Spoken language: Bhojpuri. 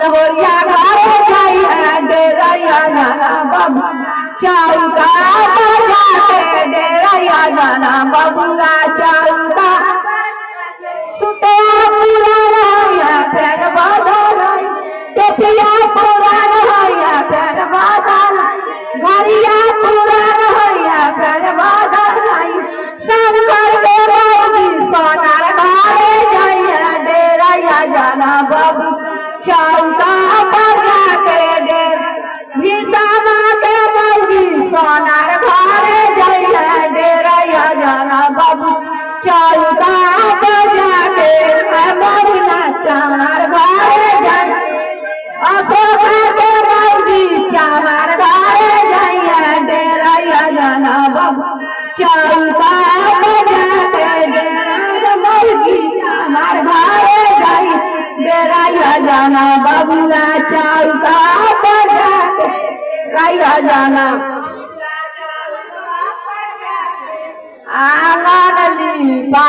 होरिया घरे जाइए डेरैया जाना बाबू चौका बजा के डेरैया जाना बबुआ चौका सुते पुराना पेड़ बदल टेपिया पुराना पेड़ बदल घरिया पुराना पेड़ बदल शंकर के बाबू सोनार घरे जाइए डेरैया जाना बाबू चौका बजा के डेर विषामा के बाबू सोनार घरे जाइए डेरैया जाना बाबू चौका बजा के बबुआ चामार घरे जाइए अशोक के बाबू चामार घरे जाइए डेरैया जाना बाबू चौका बजा के बाबू चामार घरे जाइए डेरैया जाना बबुआ चौका बजा के डेरैया जाना आंगन लीपा